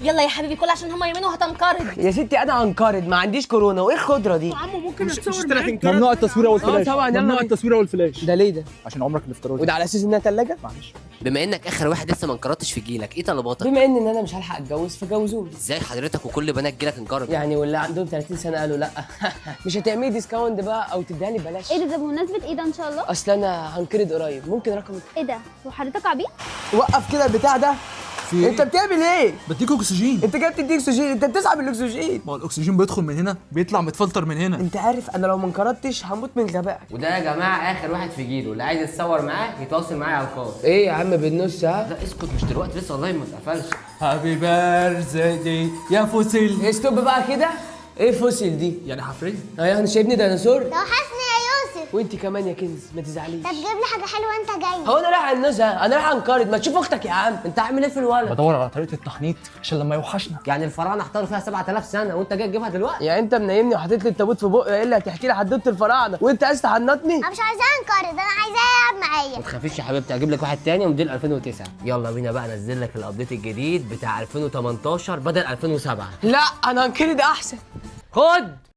يلا يا حبيبي كل عشان هما يؤمنوا هتنقرض. يا ستي انا هنقرض، ما عنديش كورونا، وايه الخضره دي؟ يا عم ممكن مش اتصور طلعت معاك؟ انكار. ممنوع التصوير والفلاش. طبعا، يلا ممنوع بينا. التصوير والفلاش. ده ليه ده؟ عشان عمرك الافتراضي. وده على اساس انها ثلاجه؟ معلش. بما انك اخر واحد لسه ما انقرضتش في جيلك، ايه طلباتك؟ بما ان انا مش هلحق اتجوز فجوزوني. ازاي حضرتك وكل بنات جيلك انقرض؟ يعني واللي عندهم 30 سنه قالوا لا. مش هتعملي ديسكاونت بقى او تديها لي ببلاش؟ ايه ده بمناسبة ايه ده ان شاء الله؟ اصل انا هنقرض قريب، ممكن رقم؟ ايه ده؟ وحضرتك عبيط؟ وقف كده البتاع ده. في إيه؟ انت بتعمل ايه؟ بديك اكسجين. انت جاي بتديك اكسجين، انت بتسحب الاكسجين. ما هو الاكسجين بيدخل من هنا بيطلع متفلتر من هنا. انت عارف انا لو ما انقرضتش هموت من غبائك. وده يا جماعه اخر واحد في جيله، اللي عايز يتصور معاه يتواصل معايا على الخاص. ايه يا عم بالنص ها؟ لا اسكت، مش دلوقتي لسه والله ما اتقفلش. هابي بيرثدي يا فوسيل. ايه ستوب بقى كده؟ ايه فوسيل دي؟ يعني حفريه. ايه انا شايفني ديناصور؟ توحشني يا يوسف. وانت كمان يا كنز ما تزعليش. طب جيب لي حاجة حلوة انت جاي. هو انا رايح على النزهه، انا رايح انقرض، ما تشوف اختك يا عم. انت عامل ايه في الولد؟ بدور على طريقه التحنيط عشان لما يوحشنا. يعني الفراعنه احتاروا فيها 7000 سنه وانت جاي تجيبها دلوقتي؟ يعني انت منيمني وحاطط لي التابوت في بقي، ايه اللي هتحكي لي حدوته الفراعنه وانت عايز تحنطني؟ انا مش عايزاه انقرض، انا عايزاه يلعب معايا. ما تخافيش يا حبيبتي، هجيب لك واحد تاني وموديل 2009. يلا بينا بقى انزل لك الابديت الجديد بتاع 2018 بدل 2007. لا انا هنقرض احسن. خد